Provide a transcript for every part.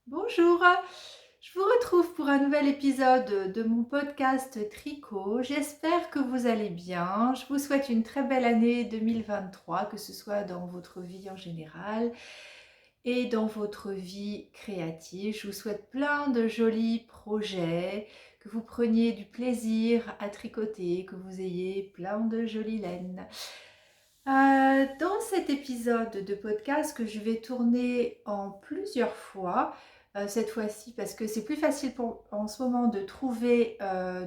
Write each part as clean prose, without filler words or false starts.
Bonjour, je vous retrouve pour un nouvel épisode de mon podcast Tricot. J'espère que vous allez bien. Je vous souhaite une très belle année 2023, que ce soit dans votre vie en général et dans votre vie créative. Je vous souhaite plein de jolis projets, que vous preniez du plaisir à tricoter, que vous ayez plein de jolies laines. Dans cet épisode de podcast que je vais tourner en plusieurs fois, cette fois-ci parce que c'est plus facile en ce moment de trouver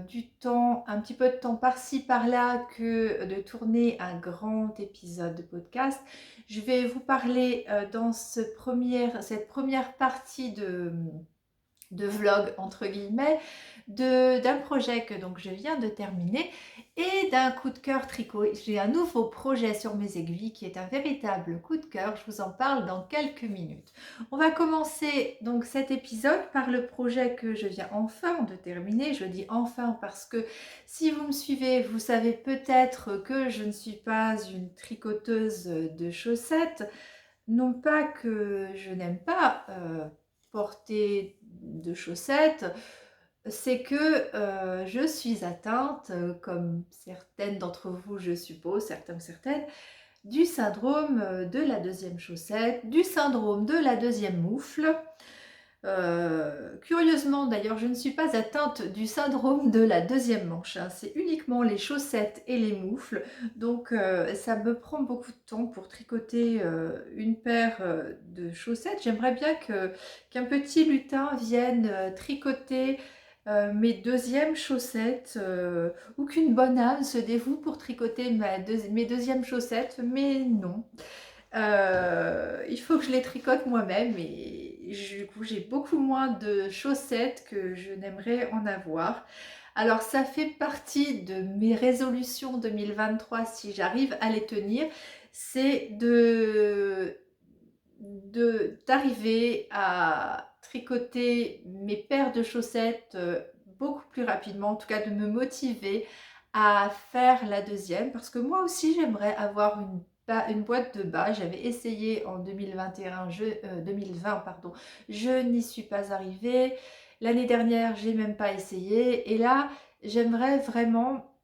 du temps, un petit peu de temps par-ci par-là que de tourner un grand épisode de podcast. Je vais vous parler dans cette première partie de vlog entre guillemets, d'un projet que donc je viens de terminer et d'un coup de cœur tricot. J'ai un nouveau projet sur mes aiguilles qui est un véritable coup de cœur. Je vous en parle dans quelques minutes. On va commencer donc cet épisode par le projet que je viens enfin de terminer. Je dis enfin parce que si vous me suivez, vous savez peut-être que je ne suis pas une tricoteuse de chaussettes. Non pas que je n'aime pas porter de chaussettes, c'est que je suis atteinte, comme certaines d'entre vous, je suppose, certains ou certaines, du syndrome de la deuxième chaussette, du syndrome de la deuxième moufle. Curieusement d'ailleurs, je ne suis pas atteinte du syndrome de la deuxième manche, hein. C'est uniquement les chaussettes et les moufles. Donc ça me prend beaucoup de temps pour tricoter une paire de chaussettes. J'aimerais bien qu'un petit lutin vienne tricoter mes deuxièmes chaussettes ou qu'une bonne âme se dévoue pour tricoter mes deuxièmes chaussettes, mais non. Il faut que je les tricote moi-même et du coup j'ai beaucoup moins de chaussettes que je n'aimerais en avoir. Alors ça fait partie de mes résolutions 2023 si j'arrive à les tenir, c'est d'arriver à tricoter mes paires de chaussettes beaucoup plus rapidement, en tout cas de me motiver à faire la deuxième parce que moi aussi j'aimerais avoir une boîte de bas. J'avais essayé en 2020, pardon, je n'y suis pas arrivée. L'année dernière, j'ai même pas essayé. Et là, j'aimerais vraiment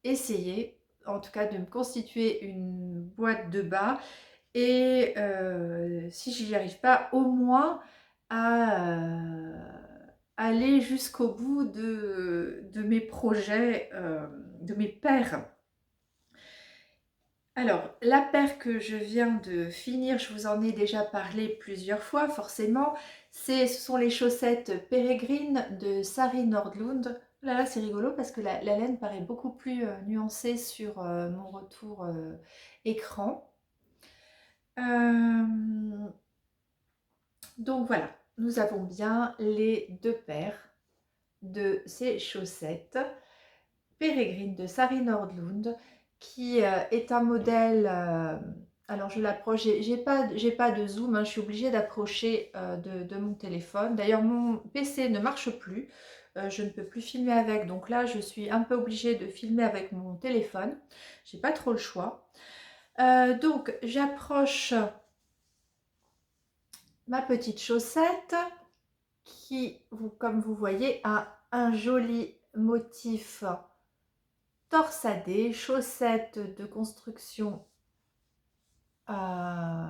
essayer, en tout cas de me constituer une boîte de bas. Et si j'y arrive pas, au moins à aller jusqu'au bout de mes projets, de mes paires. Alors, la paire que je viens de finir, je vous en ai déjà parlé plusieurs fois, forcément, ce sont les chaussettes Peregrine de Sari Nordlund. Là, là, c'est rigolo parce que la laine paraît beaucoup plus nuancée sur mon retour écran. Euh, donc voilà, nous avons bien les deux paires de ces chaussettes Peregrine de Sari Nordlund, qui est un modèle. Alors je l'approche, j'ai pas de zoom, hein, je suis obligée d'approcher de mon téléphone. D'ailleurs mon PC ne marche plus, je ne peux plus filmer avec, donc là je suis un peu obligée de filmer avec mon téléphone. J'ai pas trop le choix. Donc j'approche ma petite chaussette qui, comme vous voyez, a un joli motif torsadé, chaussettes de construction euh,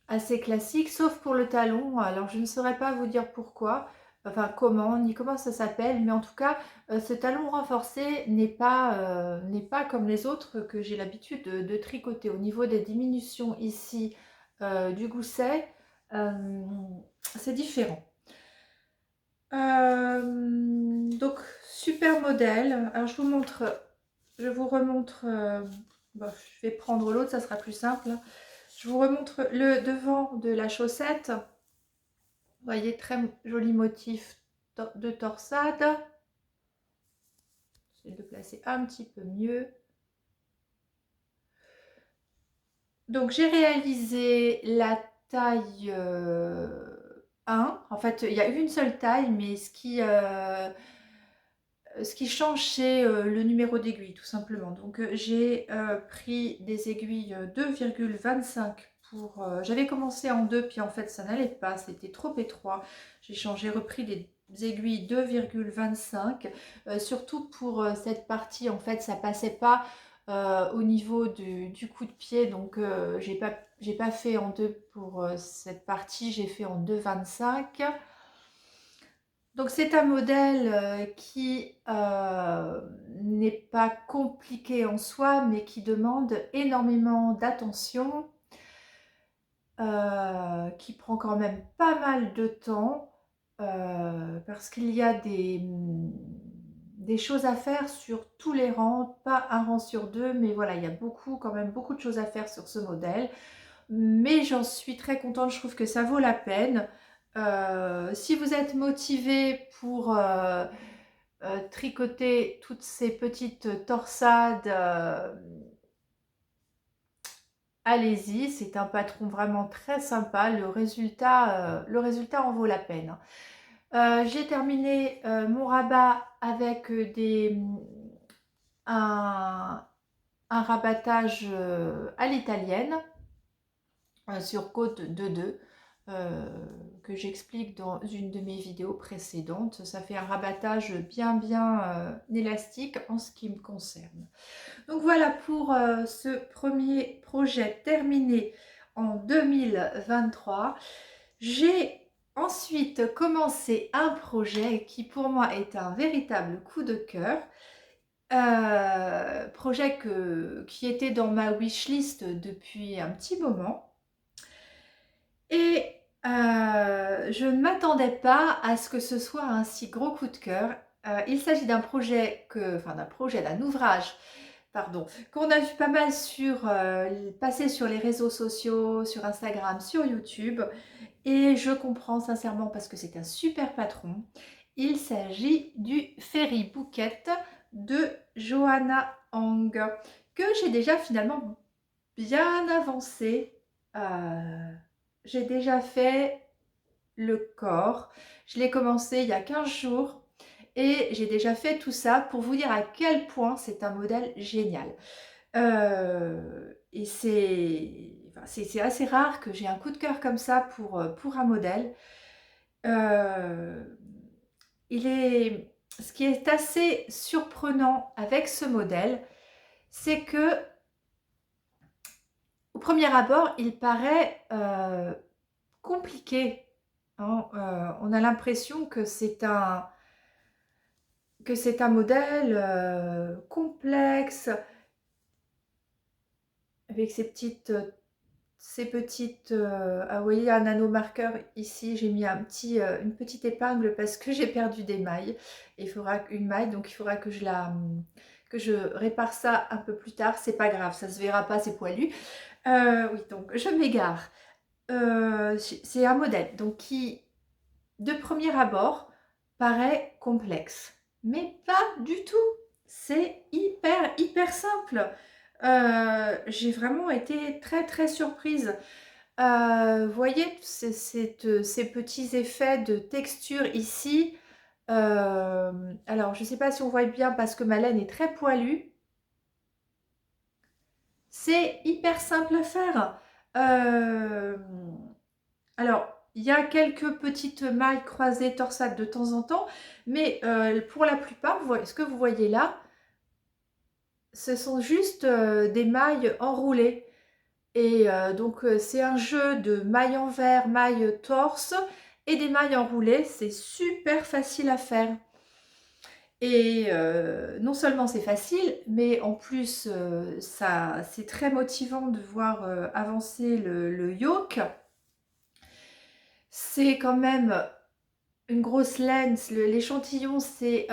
assez classique, sauf pour le talon. Alors je ne saurais pas vous dire pourquoi, enfin comment, ni comment ça s'appelle, mais en tout cas, ce talon renforcé n'est pas comme les autres que j'ai l'habitude de tricoter. Au niveau des diminutions ici du gousset, euh, c'est différent. Donc super modèle. Alors je vous remontre. Je vais prendre l'autre, ça sera plus simple. Je vous remontre le devant de la chaussette. Vous voyez, très joli motif de torsade. J'essaie de placer un petit peu mieux. Donc j'ai réalisé la taille 1. En fait, il y a une seule taille, mais ce qui change, c'est le numéro d'aiguille, tout simplement. Donc j'ai pris des aiguilles 2,25 pour... j'avais commencé en 2, puis en fait ça n'allait pas, c'était trop étroit. J'ai repris des aiguilles 2,25, surtout pour cette partie, en fait ça passait pas au niveau du coup de pied, donc j'ai pas fait en 2 pour cette partie, j'ai fait en 2,25. Donc c'est un modèle qui n'est pas compliqué en soi, mais qui demande énormément d'attention, qui prend quand même pas mal de temps, parce qu'il y a des choses à faire sur tous les rangs, pas un rang sur deux, mais voilà, il y a quand même beaucoup de choses à faire sur ce modèle. Mais j'en suis très contente, je trouve que ça vaut la peine. Si vous êtes motivé pour tricoter toutes ces petites torsades, allez-y, c'est un patron vraiment très sympa, le résultat en vaut la peine. J'ai terminé mon rabat avec un rabattage à l'italienne, sur côte de 2, que j'explique dans une de mes vidéos précédentes. Ça fait un rabattage bien élastique en ce qui me concerne. Donc voilà pour ce premier projet terminé en 2023. J'ai ensuite commencé un projet qui pour moi est un véritable coup de cœur. Projet qui était dans ma wishlist depuis un petit moment. Et je ne m'attendais pas à ce que ce soit un si gros coup de cœur. Il s'agit d'un d'un ouvrage, pardon, qu'on a vu pas mal passer sur les réseaux sociaux, sur Instagram, sur YouTube. Et je comprends sincèrement parce que c'est un super patron. Il s'agit du Fairy Bouquet de Johanna Hang, que j'ai déjà finalement bien avancé. J'ai déjà fait le corps. Je l'ai commencé il y a 15 jours et j'ai déjà fait tout ça pour vous dire à quel point c'est un modèle génial. Et c'est assez rare que j'ai un coup de cœur comme ça pour un modèle. Ce qui est assez surprenant avec ce modèle, c'est que au premier abord, il paraît compliqué. Hein. On a l'impression que c'est un modèle complexe, avec vous voyez un nanomarqueur ici, j'ai mis une petite épingle parce que j'ai perdu des mailles. Il faudra une maille, donc il faudra que je répare ça un peu plus tard. C'est pas grave, ça se verra pas, c'est poilu. Oui, donc je m'égare. C'est un modèle donc qui, de premier abord, paraît complexe, mais pas du tout. C'est hyper simple. J'ai vraiment été très surprise. Vous voyez ces petits effets de texture ici. Alors, je ne sais pas si on voit bien parce que ma laine est très poilue. C'est hyper simple à faire. Alors, il y a quelques petites mailles croisées torsades de temps en temps, mais pour la plupart, ce que vous voyez là, ce sont juste des mailles enroulées. Et donc, c'est un jeu de mailles envers, mailles torse et des mailles enroulées. C'est super facile à faire. Et non seulement c'est facile, mais en plus, c'est très motivant de voir avancer le yoke. C'est quand même une grosse laine. L'échantillon, c'est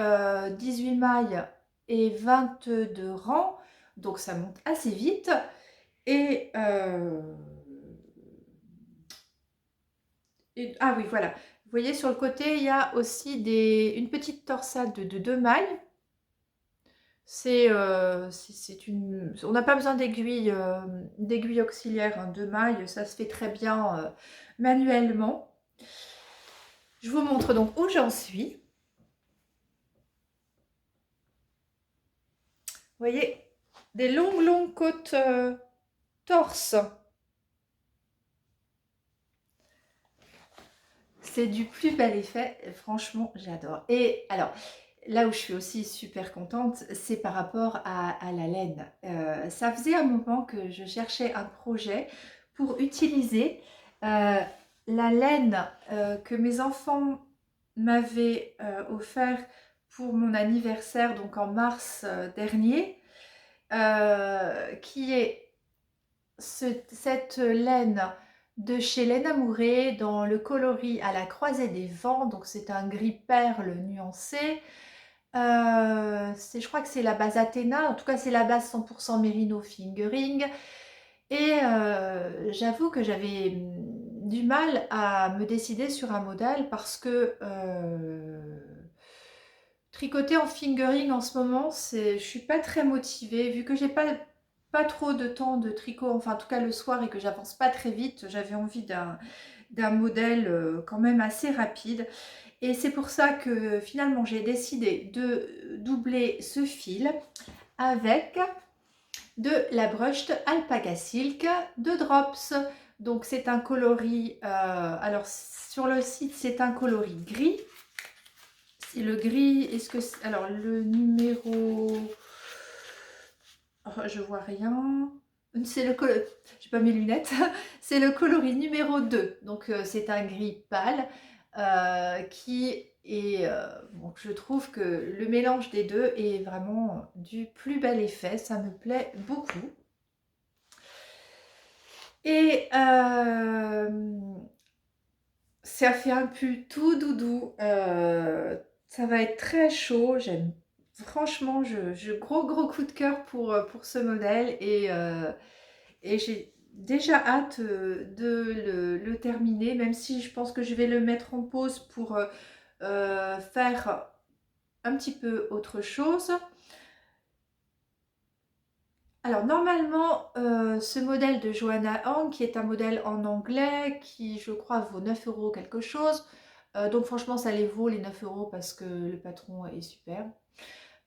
18 mailles et 22 rangs. Donc, ça monte assez vite. Et ah oui, voilà. Vous voyez, sur le côté, il y a aussi une petite torsade de 2 mailles. On n'a pas besoin d'aiguilles auxiliaires, hein, 2 mailles, ça se fait très bien manuellement. Je vous montre donc où j'en suis. Vous voyez, des longues côtes torse. C'est du plus bel effet, franchement j'adore. Et alors, là où je suis aussi super contente, c'est par rapport à la laine. Ça faisait un moment que je cherchais un projet pour utiliser la laine que mes enfants m'avaient offert pour mon anniversaire, donc en mars dernier, qui est cette laine de chez Laine Amourée dans le coloris à la croisée des vents. Donc c'est un gris perle nuancé. Je crois que c'est la base Athéna, en tout cas c'est la base 100% Merino Fingering. Et j'avoue que j'avais du mal à me décider sur un modèle parce que tricoter en fingering en ce moment, je suis pas très motivée, vu que j'ai pas trop de temps de tricot, enfin en tout cas le soir, et que j'avance pas très vite. J'avais envie d'un modèle quand même assez rapide. Et c'est pour ça que finalement j'ai décidé de doubler ce fil avec de la brushed Alpaca Silk de Drops. Donc c'est un coloris, alors sur le site c'est un coloris gris. C'est le gris, est-ce que c'est, alors le numéro, oh, je vois rien. C'est le coloris, j'ai pas mes lunettes, c'est le coloris numéro 2. Donc c'est un gris pâle qui est, bon, je trouve que le mélange des deux est vraiment du plus bel effet, ça me plaît beaucoup. Et ça fait un pull tout doudou, ça va être très chaud, j'aime franchement, gros coup de cœur pour ce modèle, et j'ai déjà hâte de le terminer, même si je pense que je vais le mettre en pause pour faire un petit peu autre chose. Alors normalement, ce modèle de Joanna Hang, qui est un modèle en anglais, qui je crois vaut 9 € quelque chose, donc franchement ça les vaut les 9 € parce que le patron est super.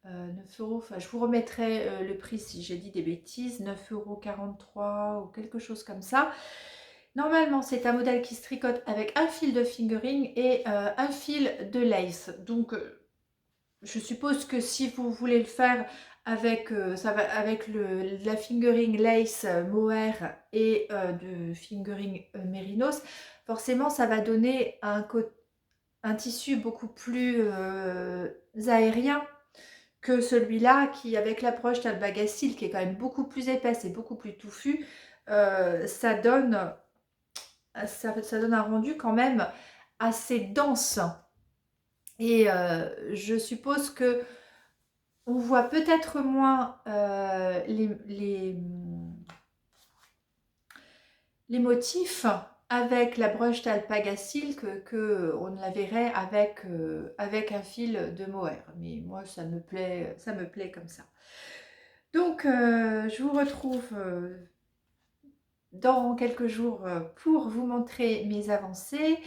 9 €, enfin je vous remettrai le prix si j'ai dit des bêtises, 9,43 € ou quelque chose comme ça. Normalement c'est un modèle qui se tricote avec un fil de fingering et un fil de lace. Donc je suppose que si vous voulez le faire avec, avec la fingering lace mohair et de fingering mérinos, forcément ça va donner un tissu beaucoup plus aérien que celui-là, qui avec l'approche d'Alpaca Silk, qui est quand même beaucoup plus épaisse et beaucoup plus touffue, ça donne un rendu quand même assez dense. Et je suppose que on voit peut-être moins les motifs avec la broche d'Alpaca Silk que on la verrait avec un fil de mohair. Mais moi, ça me plaît comme ça. Donc, je vous retrouve dans quelques jours pour vous montrer mes avancées.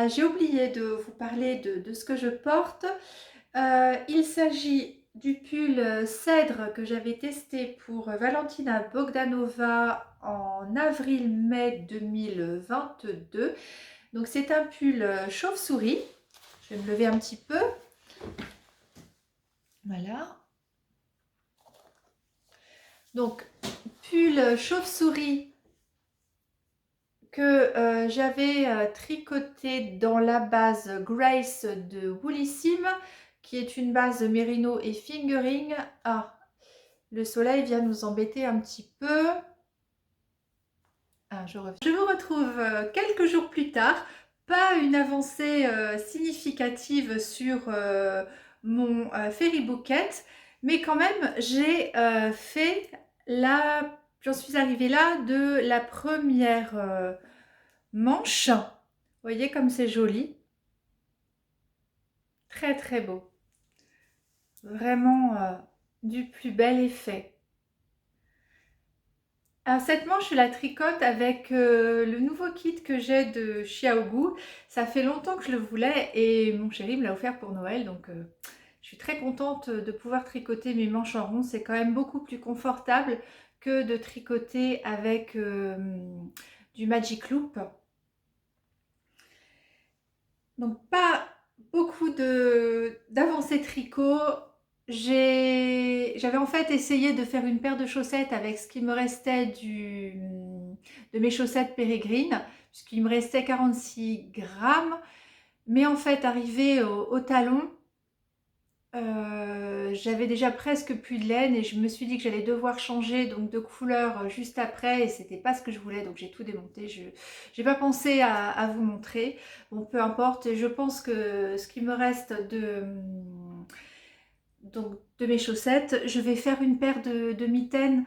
J'ai oublié de vous parler de ce que je porte. Il s'agit du pull cèdre que j'avais testé pour Valentina Bogdanova en avril-mai 2022. Donc c'est un pull chauve-souris. Je vais me lever un petit peu. Voilà. Donc pull chauve-souris que j'avais tricoté dans la base Grace de Woolissime, qui est une base Merino et Fingering. Ah, le soleil vient nous embêter un petit peu. Ah, je reviens. Je vous retrouve quelques jours plus tard. Pas une avancée significative sur mon Fairy Bouquet, mais quand même j'ai fait la... J'en suis arrivée là de la première manche. Vous voyez comme c'est joli. Très très beau. Vraiment du plus bel effet. Alors cette manche, je la tricote avec le nouveau kit que j'ai de Xiaogu. Ça fait longtemps que je le voulais et mon chéri me l'a offert pour Noël. Donc je suis très contente de pouvoir tricoter mes manches en rond. C'est quand même beaucoup plus confortable que de tricoter avec du Magic Loop. Donc pas beaucoup d'avancées tricot. J'avais en fait essayé de faire une paire de chaussettes avec ce qui me restait de mes chaussettes Pérégrine, puisqu'il me restait 46 grammes. Mais en fait, arrivé au talon, j'avais déjà presque plus de laine et je me suis dit que j'allais devoir changer donc de couleur juste après et c'était pas ce que je voulais, donc j'ai tout démonté. Je n'ai pas pensé à vous montrer. Bon, peu importe, je pense que ce qui me reste donc de mes chaussettes, je vais faire une paire de mitaines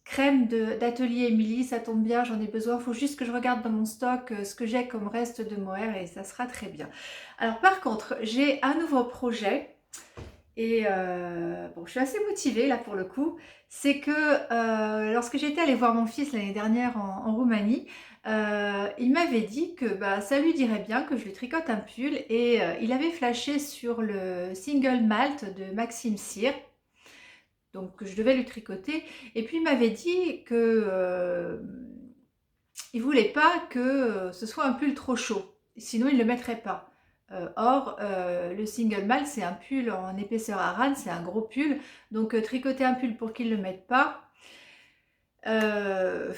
crème d'atelier Émilie. Ça tombe bien, j'en ai besoin. Il faut juste que je regarde dans mon stock ce que j'ai comme reste de mohair et ça sera très bien. Alors par contre, j'ai un nouveau projet. Et bon, je suis assez motivée là pour le coup. C'est que lorsque j'étais allée voir mon fils l'année dernière en Roumanie, il m'avait dit que bah, ça lui dirait bien que je lui tricote un pull. Et il avait flashé sur le single malt de Maxime Cyr, donc que je devais lui tricoter. Et puis il m'avait dit que il voulait pas que ce soit un pull trop chaud, sinon il ne le mettrait pas. Or, le single malt, c'est un pull en épaisseur Aran, c'est un gros pull. Donc, tricoter un pull pour qu'il ne le mette pas, euh,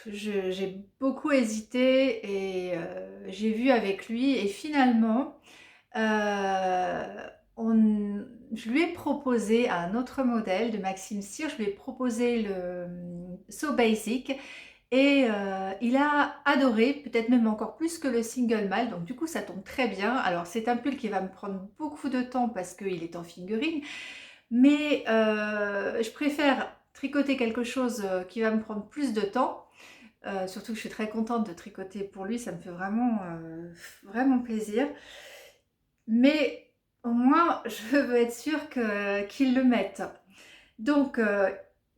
j'ai beaucoup hésité et j'ai vu avec lui. Et finalement, je lui ai proposé un autre modèle de Maxime Cyr. Je lui ai proposé le So Basic. Et il a adoré, peut-être même encore plus que le single malt, donc du coup ça tombe très bien. Alors c'est un pull qui va me prendre beaucoup de temps parce qu'il est en fingering, mais je préfère tricoter quelque chose qui va me prendre plus de temps. Surtout que je suis très contente de tricoter pour lui, ça me fait vraiment plaisir. Mais au moins je veux être sûre qu'il le mette. Donc,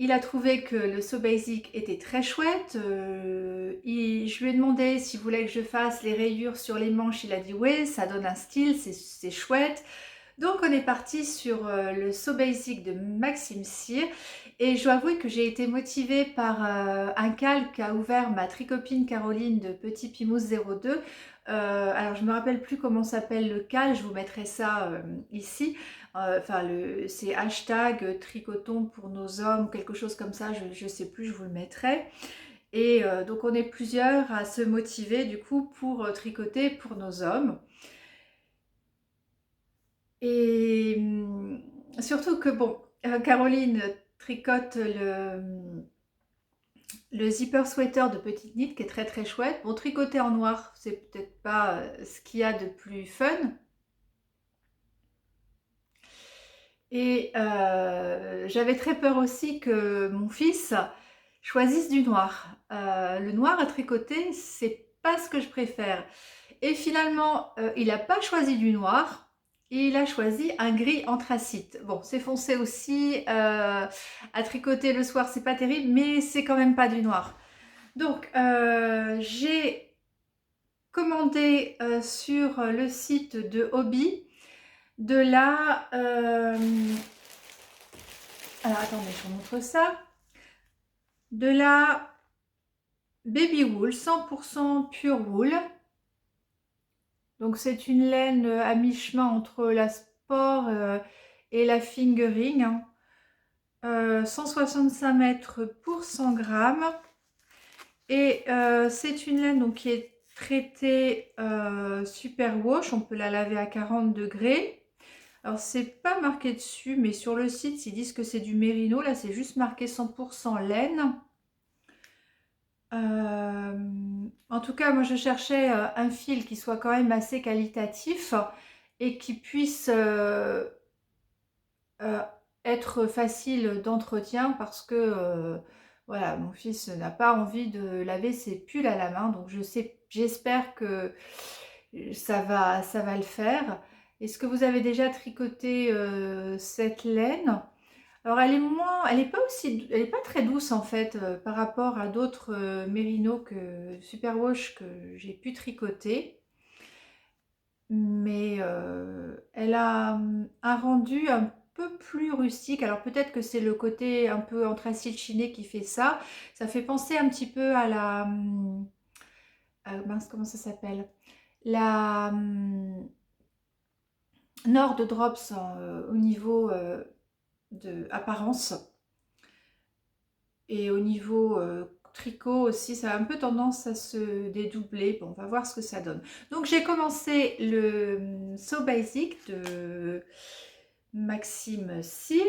il a trouvé que le So Basic était très chouette. Je lui ai demandé s'il voulait que je fasse les rayures sur les manches. Il a dit oui, ça donne un style, c'est chouette. Donc, on est parti sur le So Basic de Maxime Cyr. Et je dois avouer que j'ai été motivée par un calque qu'a ouvert ma tricopine Caroline de Petit Pimous 02. Alors, je ne me rappelle plus comment s'appelle le calque, je vous mettrai ça ici. Enfin, c'est hashtag tricotons pour nos hommes, quelque chose comme ça, je ne sais plus, je vous le mettrai. Et donc on est plusieurs à se motiver du coup pour tricoter pour nos hommes. Et surtout que bon, Caroline tricote le zipper sweater de Petite Knit qui est très très chouette. Bon, tricoter en noir, c'est peut-être pas ce qu'il y a de plus fun. Et j'avais très peur aussi que mon fils choisisse du noir. Le noir à tricoter, c'est pas ce que je préfère. Et finalement, il n'a pas choisi du noir, il a choisi un gris anthracite. Bon, c'est foncé aussi. À tricoter le soir, c'est pas terrible, mais c'est quand même pas du noir. Donc, j'ai commandé sur le site de Hobby de la... alors, attendez, je vous montre ça. De la Baby Wool, 100% pure wool. Donc, c'est une laine à mi-chemin entre la sport et la fingering. 165 mètres pour 100 grammes. Et c'est une laine donc, qui est traitée super wash. On peut la laver à 40 degrés. Alors, c'est pas marqué dessus, mais sur le site, ils disent que c'est du mérino. Là, c'est juste marqué 100% laine. En tout cas, moi, je cherchais un fil qui soit quand même assez qualitatif et qui puisse être facile d'entretien parce que voilà, mon fils n'a pas envie de laver ses pulls à la main. Donc, j'espère que ça va le faire. Est-ce que vous avez déjà tricoté cette laine? Alors elle est pas aussi, elle est pas très douce en fait par rapport à d'autres mérinos que Superwash que j'ai pu tricoter. Mais elle a un rendu un peu plus rustique. Alors peut-être que c'est le côté un peu anthracite chiné qui fait ça. Ça fait penser un petit peu à la... mince, comment ça s'appelle? la Nord Drops au niveau de apparence et au niveau tricot aussi, ça a un peu tendance à se dédoubler. Bon, on va voir ce que ça donne. Donc j'ai commencé le So Basic de Maxime Cyr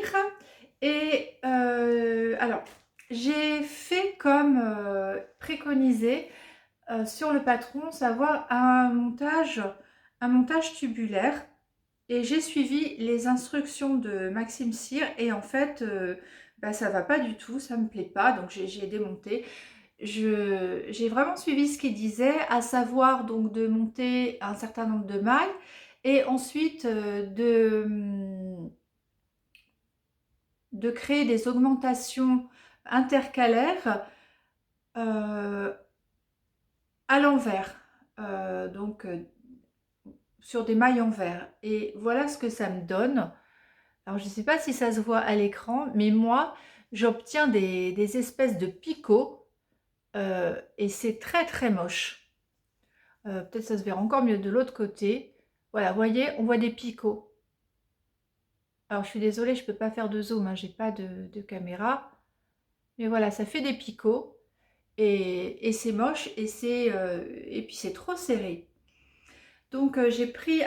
et alors j'ai fait comme préconisé sur le patron, savoir un montage tubulaire. Et j'ai suivi les instructions de Maxime Cyr et en fait, ça va pas du tout, ça me plaît pas, donc j'ai démonté. J'ai vraiment suivi ce qu'il disait, à savoir donc de monter un certain nombre de mailles et ensuite de créer des augmentations intercalaires à l'envers. Donc sur des mailles en vert. Et voilà ce que ça me donne. Alors, je ne sais pas si ça se voit à l'écran, mais moi, j'obtiens des espèces de picots et c'est très très moche. Peut-être ça se verra encore mieux de l'autre côté. Voilà, vous voyez, on voit des picots. Alors, je suis désolée, je ne peux pas faire de zoom, hein, j'ai pas de caméra. Mais voilà, ça fait des picots et c'est moche et puis c'est trop serré. Donc, j'ai pris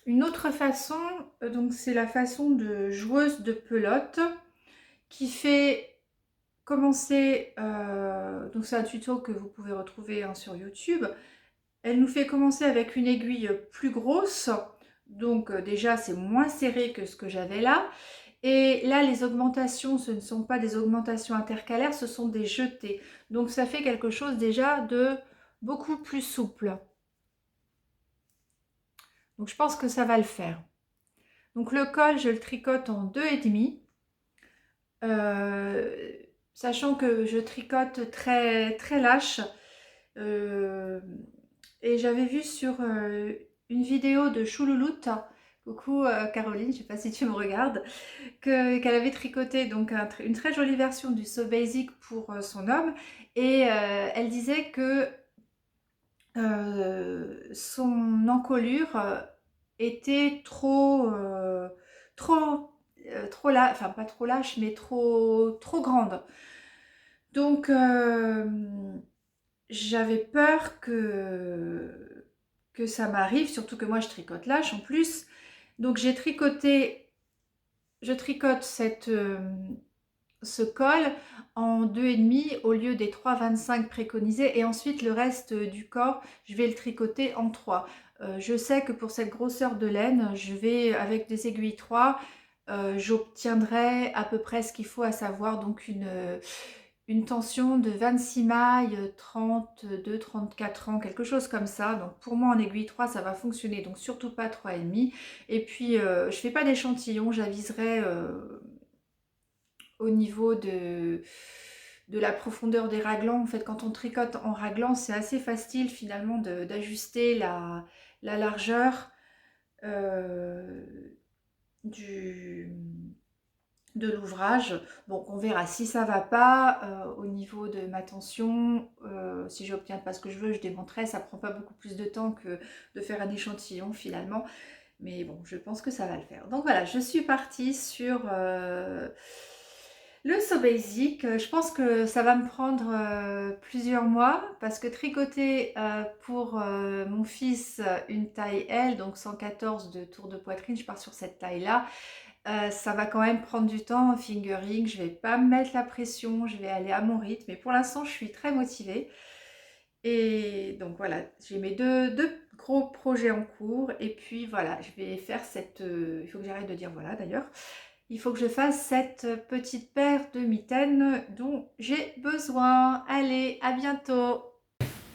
une autre façon, donc c'est la façon de joueuse de pelote qui fait commencer, donc c'est un tuto que vous pouvez retrouver hein, sur YouTube. Elle nous fait commencer avec une aiguille plus grosse, donc déjà c'est moins serré que ce que j'avais là. Et là les augmentations, ce ne sont pas des augmentations intercalaires, ce sont des jetés. Donc ça fait quelque chose déjà de beaucoup plus souple. Donc je pense que ça va le faire. Donc le col, je le tricote en 2,5. Sachant que je tricote très, très lâche. Et j'avais vu sur une vidéo de Choulouloute, coucou Caroline, je ne sais pas si tu me regardes, qu'elle avait tricoté donc une très jolie version du So Basic pour son homme. Et elle disait que son encolure était trop lâche, enfin pas trop lâche, mais trop grande. Donc j'avais peur que ça m'arrive, surtout que moi je tricote lâche en plus. Donc je tricote ce col en 2,5 au lieu des 3,25 préconisés et ensuite le reste du corps je vais le tricoter en 3. Je sais que pour cette grosseur de laine je vais avec des aiguilles 3 j'obtiendrai à peu près ce qu'il faut, à savoir donc une tension de 26 mailles, 32-34 rangs, quelque chose comme ça. Donc pour moi en aiguille 3 ça va fonctionner, donc surtout pas 3,5. Et puis je fais pas d'échantillon, j'aviserai au niveau de la profondeur des raglans. En fait, quand on tricote en raglan, c'est assez facile finalement d'ajuster la largeur de l'ouvrage. Donc on verra si ça va pas au niveau de ma tension. Si j'obtiens pas ce que je veux, je démonterai. Ça prend pas beaucoup plus de temps que de faire un échantillon finalement. Mais bon, je pense que ça va le faire. Donc voilà, je suis partie sur le So Basic. Je pense que ça va me prendre plusieurs mois parce que tricoter pour mon fils une taille L, donc 114 de tour de poitrine, je pars sur cette taille-là. Ça va quand même prendre du temps, fingering, je vais pas me mettre la pression, je vais aller à mon rythme. Mais pour l'instant, je suis très motivée. Et donc voilà, j'ai mes deux gros projets en cours. Et puis voilà, je vais faire il faut que j'arrête de dire voilà d'ailleurs. Il faut que je fasse cette petite paire de mitaines dont j'ai besoin. Allez, à bientôt!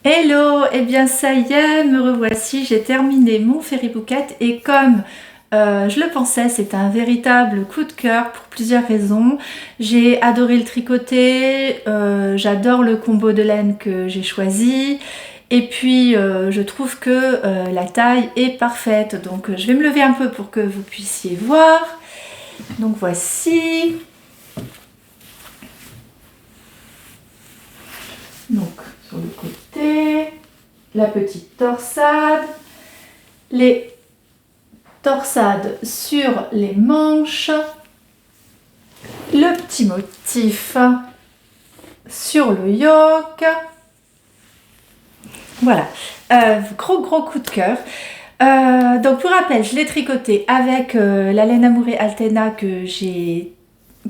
Hello! Eh bien ça y est, me revoici, j'ai terminé mon Fairy Bouquet et comme je le pensais, c'est un véritable coup de cœur pour plusieurs raisons. J'ai adoré le tricoter, j'adore le combo de laine que j'ai choisi. Et puis je trouve que la taille est parfaite. Donc je vais me lever un peu pour que vous puissiez voir. Donc voici. Donc sur le côté. la petite torsade, les torsades sur les manches, le petit motif sur le yoke. Voilà, gros coup de cœur. Donc pour rappel, je l'ai tricoté avec la laine Amourée Altena que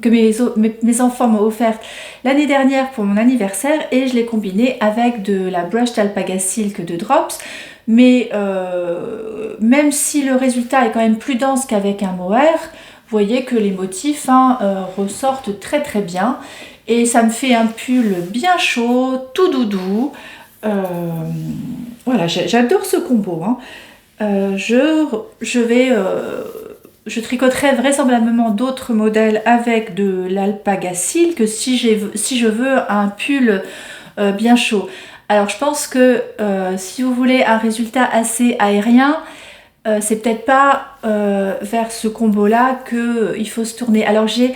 mes enfants m'ont offert l'année dernière pour mon anniversaire, et je l'ai combiné avec de la Brushed Alpaga Silk de Drops. Mais même si le résultat est quand même plus dense qu'avec un mohair, vous voyez que les motifs ressortent très bien, et ça me fait un pull bien chaud, tout doudou. Voilà, j'adore ce combo. Je tricoterai vraisemblablement d'autres modèles avec de l'alpaga silk si je veux un pull bien chaud. Alors je pense que si vous voulez un résultat assez aérien, c'est peut-être pas vers ce combo là qu'il faut se tourner. Alors j'ai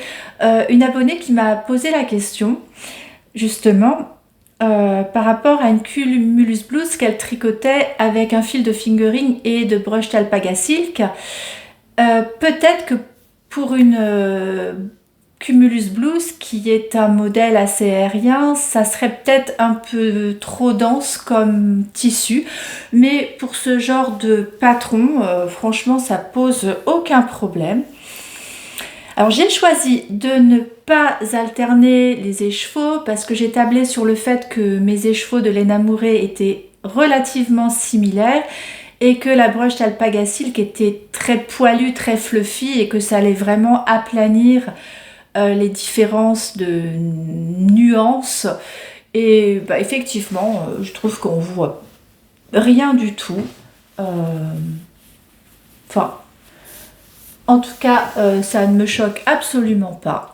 une abonnée qui m'a posé la question justement par rapport à une Cumulus Blouse qu'elle tricotait avec un fil de fingering et de Brushed Alpaga Silk. Peut-être que pour une Cumulus Blouse qui est un modèle assez aérien, ça serait peut-être un peu trop dense comme tissu, mais pour ce genre de patron, franchement ça pose aucun problème. Alors j'ai choisi de ne pas alterner les écheveaux parce que j'ai tablé sur le fait que mes écheveaux de laine Amourée étaient relativement similaires et que la Brushed Alpaga Silk était très poilue, très fluffy, et que ça allait vraiment aplanir les différences de nuances. Et bah, effectivement, je trouve qu'on voit rien du tout. Enfin, en tout cas, ça ne me choque absolument pas.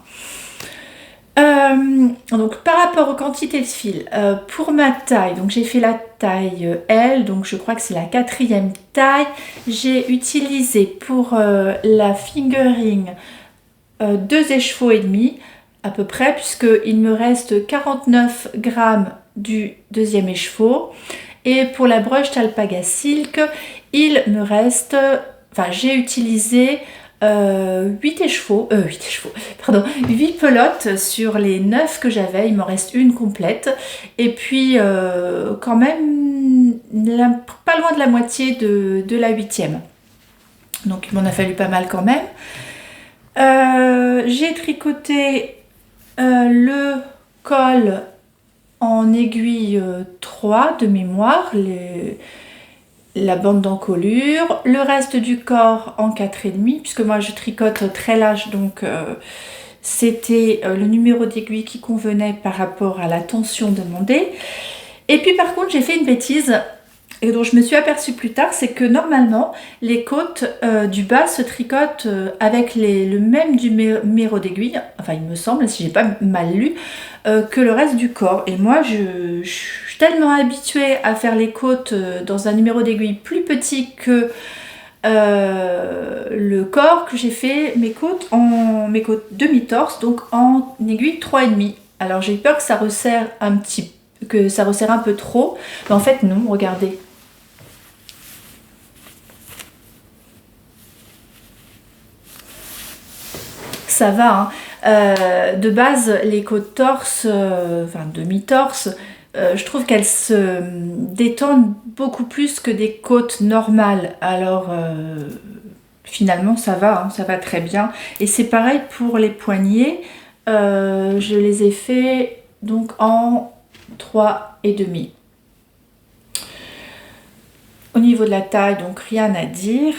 Donc par rapport aux quantités de fil, pour ma taille, donc j'ai fait la taille L, donc je crois que c'est la 4e taille. J'ai utilisé pour la fingering 2 écheveaux et demi à peu près, puisqu'il me reste 49 grammes du 2e écheveau. Et pour la Brushed Alpaga Silk, il me reste, enfin j'ai utilisé 8 pelotes sur les 9 que j'avais. Il m'en reste une complète, et puis quand même pas loin de la moitié de la 8e, donc il m'en a fallu pas mal quand même. J'ai tricoté le col en aiguille 3 de mémoire, la bande d'encolure, le reste du corps en 4,5, puisque moi je tricote très large, donc c'était le numéro d'aiguille qui convenait par rapport à la tension demandée. Et puis par contre j'ai fait une bêtise, et dont je me suis aperçue plus tard, c'est que normalement les côtes du bas se tricotent avec le même numéro d'aiguille, enfin il me semble, si j'ai pas mal lu, que le reste du corps. Et moi je suis tellement habituée à faire les côtes dans un numéro d'aiguille plus petit que le corps, que j'ai fait mes côtes demi-torse, donc en aiguille 3,5. Alors j'ai eu peur que ça resserre un peu trop, mais en fait non, regardez. Ça va, hein. De base, les côtes torse, enfin demi-torse, je trouve qu'elles se détendent beaucoup plus que des côtes normales. Alors finalement ça va, hein, ça va très bien. Et c'est pareil pour les poignets, je les ai fait donc en 3,5. Au niveau de la taille, donc rien à dire.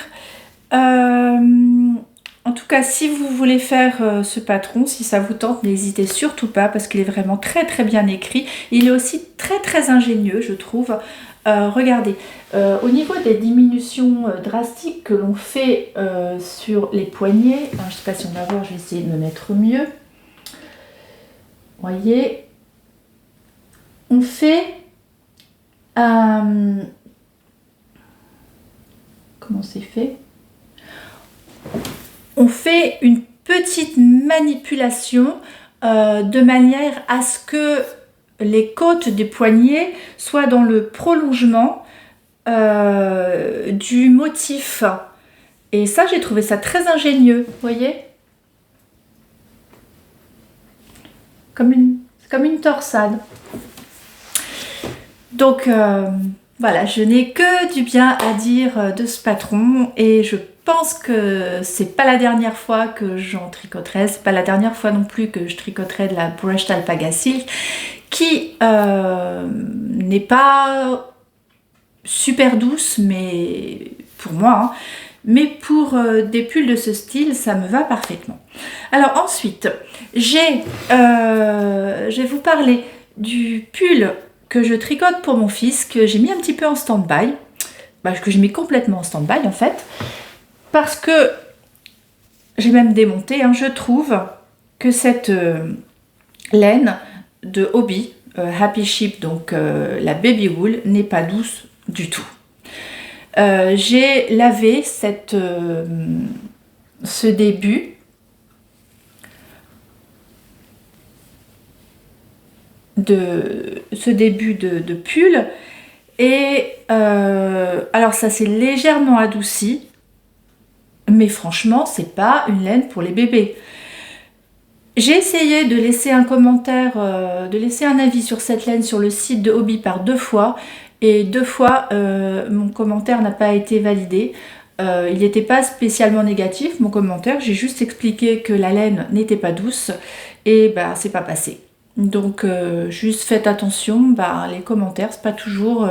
En tout cas, si vous voulez faire ce patron, si ça vous tente, n'hésitez surtout pas, parce qu'il est vraiment très bien écrit. Il est aussi très ingénieux, je trouve. Regardez, au niveau des diminutions drastiques que l'on fait sur les poignets, je ne sais pas si on va voir, je vais essayer de me mettre mieux. Voyez, on fait comment c'est fait? On fait une petite manipulation de manière à ce que les côtes des poignets soient dans le prolongement du motif. Et ça, j'ai trouvé ça très ingénieux, vous voyez, comme une torsade. Donc voilà, je n'ai que du bien à dire de ce patron et je pense que c'est pas la dernière fois que j'en tricoterai, c'est pas la dernière fois non plus que je tricoterai de la Brushed Alpaga Silk qui n'est pas super douce, mais pour moi, hein, mais pour des pulls de ce style, ça me va parfaitement. Alors ensuite, je vais vous parler du pull que je tricote pour mon fils, que j'ai mis un petit peu en stand-by, que j'ai mis complètement en stand-by en fait, parce que j'ai même démonté, hein, je trouve que cette laine de Hobbii, Happy Sheep, donc la baby wool, n'est pas douce du tout. J'ai lavé ce début de pull et alors ça s'est légèrement adouci, mais franchement c'est pas une laine pour les bébés. J'ai essayé de laisser un commentaire, de laisser un avis sur cette laine sur le site de Hobbii par 2 fois et 2 fois mon commentaire n'a pas été validé. Il n'était pas spécialement négatif mon commentaire, j'ai juste expliqué que la laine n'était pas douce et c'est pas passé. Donc juste faites attention, les commentaires c'est pas toujours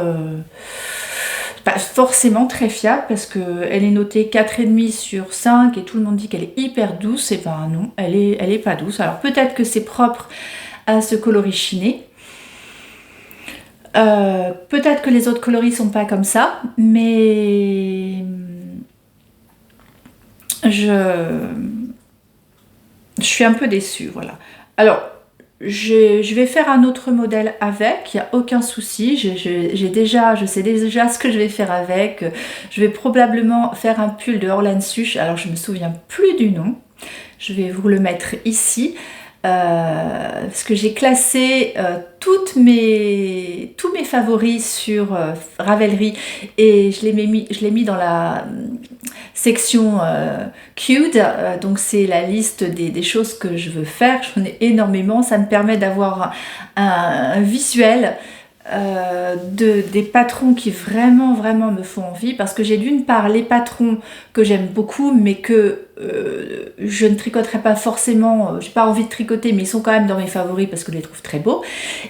pas forcément très fiable parce qu'elle est notée 4,5 sur 5 et tout le monde dit qu'elle est hyper douce, et non, elle est pas douce. Alors peut-être que c'est propre à ce coloris chiné, peut-être que les autres coloris sont pas comme ça, mais je suis un peu déçue, voilà. Alors je vais faire un autre modèle avec, il n'y a aucun souci, je sais déjà ce que je vais faire avec. Je vais probablement faire un pull de Orlan Such, alors je me souviens plus du nom, je vais vous le mettre ici, parce que j'ai classé tous mes favoris sur Ravelry et je l'ai mis dans la section Queued, donc c'est la liste des choses que je veux faire. J'en ai énormément, ça me permet d'avoir un visuel des patrons qui vraiment me font envie, parce que j'ai d'une part les patrons que j'aime beaucoup mais que je ne tricoterai pas forcément, j'ai pas envie de tricoter, mais ils sont quand même dans mes favoris parce que je les trouve très beaux,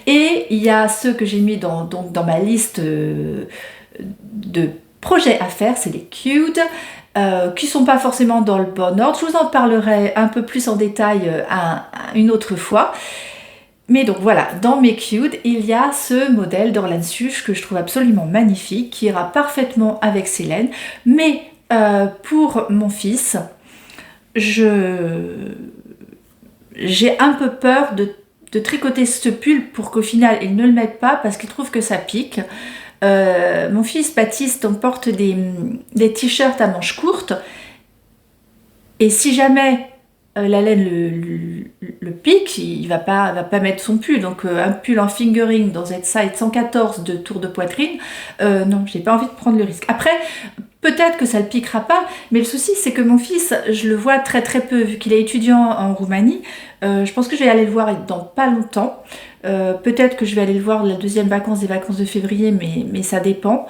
et il y a ceux que j'ai mis dans ma liste de projets à faire, c'est les Queued, qui sont pas forcément dans le bon ordre. Je vous en parlerai un peu plus en détail une autre fois. Mais donc voilà, dans mes Queued, il y a ce modèle d'Orlan Such que je trouve absolument magnifique, qui ira parfaitement avec ces laines. Mais pour mon fils, j'ai un peu peur de tricoter ce pull pour qu'au final il ne le mette pas parce qu'il trouve que ça pique. Mon fils Baptiste porte des t-shirts à manches courtes, et si jamais la laine le pique, il va pas mettre son pull. Donc un pull en fingering dans Z-Side 114 de tour de poitrine, non, j'ai pas envie de prendre le risque. Après, peut-être que ça le piquera pas, mais le souci c'est que mon fils, je le vois très peu, vu qu'il est étudiant en Roumanie. Je pense que je vais aller le voir dans pas longtemps. Peut-être que je vais aller le voir la deuxième vacances des vacances de février, mais ça dépend.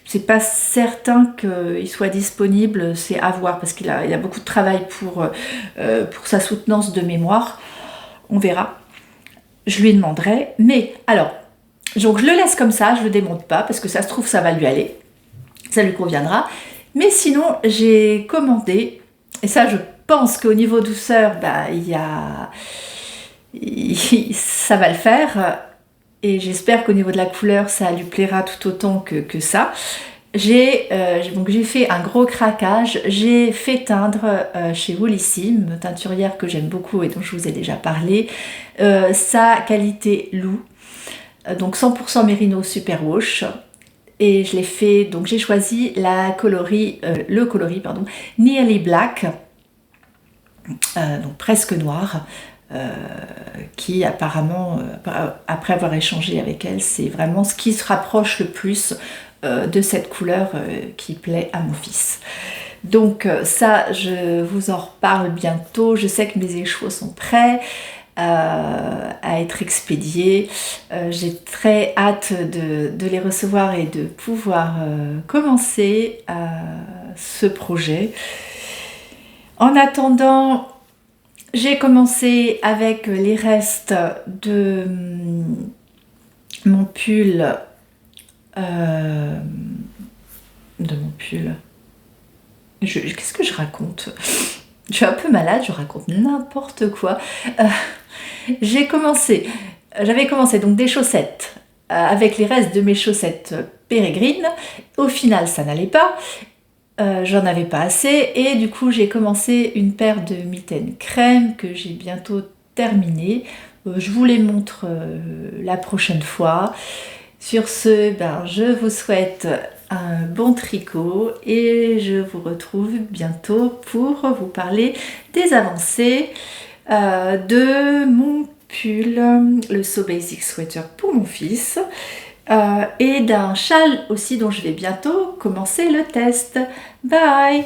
C'est pas certain qu'il soit disponible, c'est à voir, parce qu'il a beaucoup de travail pour sa soutenance de mémoire. On verra. Je lui demanderai. Mais alors, donc je le laisse comme ça, je le démonte pas, parce que ça se trouve ça va lui aller. Ça lui conviendra. Mais sinon, j'ai commandé, et ça je pense qu'au niveau douceur, ça va le faire, et j'espère qu'au niveau de la couleur ça lui plaira tout autant que ça. J'ai fait un gros craquage, j'ai fait teindre chez Woolissime, une teinturière que j'aime beaucoup et dont je vous ai déjà parlé, sa qualité Lou, donc 100% Merino Superwash, et je l'ai fait, donc j'ai choisi le coloris Nearly Black, donc presque noir, qui apparemment, après avoir échangé avec elle, c'est vraiment ce qui se rapproche le plus de cette couleur qui plaît à mon fils. Donc ça, je vous en reparle bientôt. Je sais que mes échos sont prêts à être expédiés. J'ai très hâte de les recevoir et de pouvoir commencer ce projet. En attendant, j'ai commencé avec les restes de mon pull. Qu'est-ce que je raconte? Je suis un peu malade, je raconte n'importe quoi. J'avais commencé donc des chaussettes avec les restes de mes chaussettes pérégrines. Au final, ça n'allait pas. J'en avais pas assez et du coup j'ai commencé une paire de mitaines crème que j'ai bientôt terminée. Je vous les montre la prochaine fois. Sur ce, je vous souhaite un bon tricot et je vous retrouve bientôt pour vous parler des avancées de mon pull, le So Basic Sweater pour mon fils, et d'un châle aussi dont je vais bientôt commencer le test. Bye!